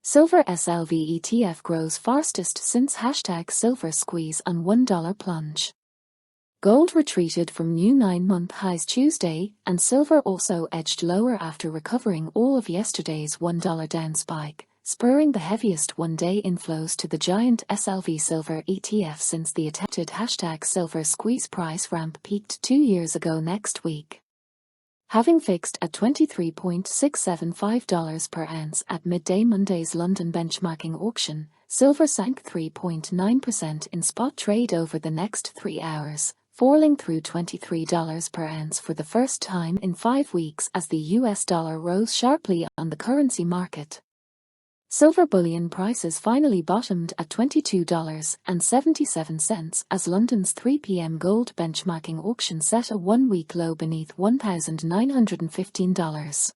Silver SLV ETF grows fastest since #silver squeeze on $1 plunge. Gold retreated from new 9-month highs Tuesday, and silver also edged lower after recovering all of yesterday's $1 down spike, spurring the heaviest one-day inflows to the giant SLV silver ETF since the attempted #silver squeeze price ramp peaked 2 years ago next week. Having fixed at $23.675 per ounce at midday Monday's London benchmarking auction, silver sank 3.9% in spot trade over the next 3 hours, falling through $23 per ounce for the first time in 5 weeks as the US dollar rose sharply on the currency market. Silver bullion prices finally bottomed at $22.77 as London's 3 p.m. gold benchmarking auction set a one-week low beneath $1,915.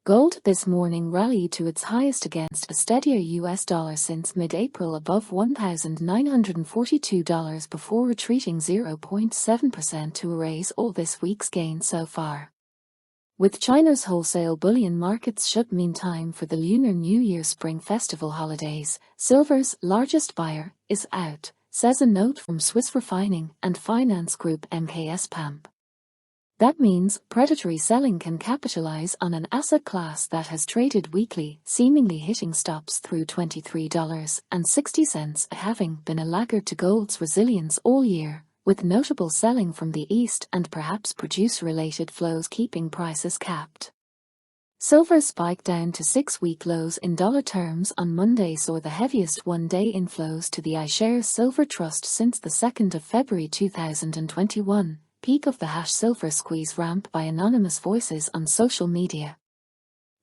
Gold this morning rallied to its highest against a steadier US dollar since mid-April above $1,942 before retreating 0.7% to erase all this week's gain so far. With China's wholesale bullion markets shut meantime for the Lunar New Year Spring Festival holidays, silver's largest buyer is out, says a note from Swiss refining and finance group MKS PAMP. That means predatory selling can capitalize on an asset class that has traded weakly, seemingly hitting stops through $23.60, having been a laggard to gold's resilience all year, with notable selling from the East and perhaps producer-related flows keeping prices capped. Silver spiked down to 6-week lows in dollar terms on Monday, saw the heaviest one-day inflows to the iShares Silver Trust since the 2nd of February 2021, peak of the #silver squeeze ramp by anonymous voices on social media.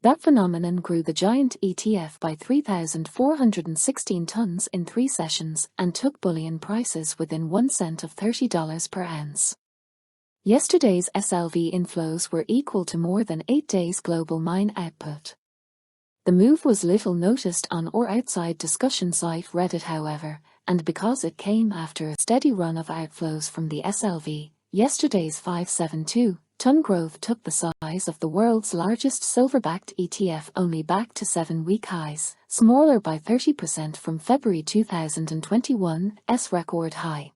That phenomenon grew the giant ETF by 3,416 tons in 3 sessions and took bullion prices within 1 cent of $30 per ounce. Yesterday's SLV inflows were equal to more than 8 days' global mine output. The move was little noticed on or outside discussion site Reddit, however, and because it came after a steady run of outflows from the SLV, yesterday's 572-ton growth took the size of the world's largest silver-backed ETF only back to 7-week highs, smaller by 30% from February 2021's record high.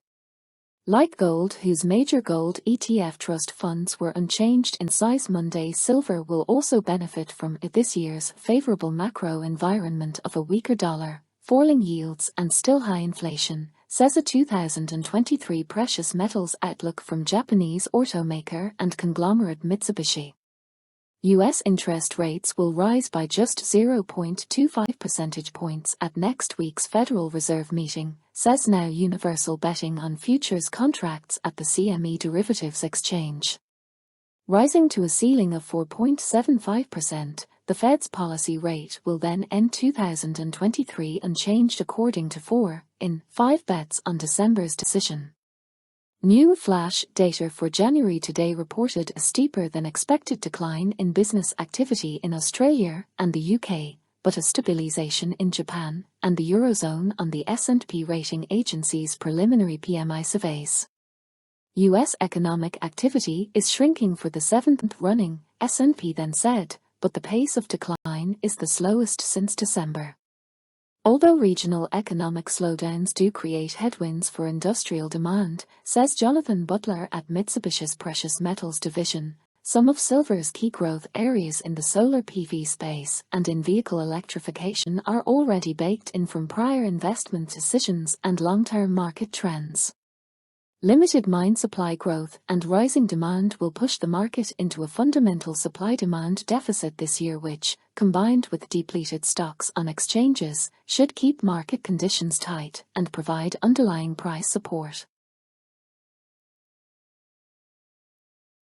Like gold, whose major gold ETF trust funds were unchanged in size Monday, silver will also benefit from this year's favorable macro environment of a weaker dollar, falling yields and still high inflation, says a 2023 precious metals outlook from Japanese automaker and conglomerate Mitsubishi. U.S. interest rates will rise by just 0.25 percentage points at next week's Federal Reserve meeting, says Now Universal betting on futures contracts at the CME Derivatives Exchange. Rising to a ceiling of 4.75%, the Fed's policy rate will then end 2023 unchanged according to 4 in 5 bets on December's decision. New flash data for January today reported a steeper than expected decline in business activity in Australia and the UK, but a stabilization in Japan and the Eurozone on the S&P rating agency's preliminary PMI surveys. US economic activity is shrinking for the 7th running, S&P then said, but the pace of decline is the slowest since December. Although regional economic slowdowns do create headwinds for industrial demand, says Jonathan Butler at Mitsubishi's Precious Metals division, some of silver's key growth areas in the solar PV space and in vehicle electrification are already baked in from prior investment decisions and long-term market trends. Limited mine supply growth and rising demand will push the market into a fundamental supply-demand deficit this year, which, combined with depleted stocks on exchanges, should keep market conditions tight and provide underlying price support.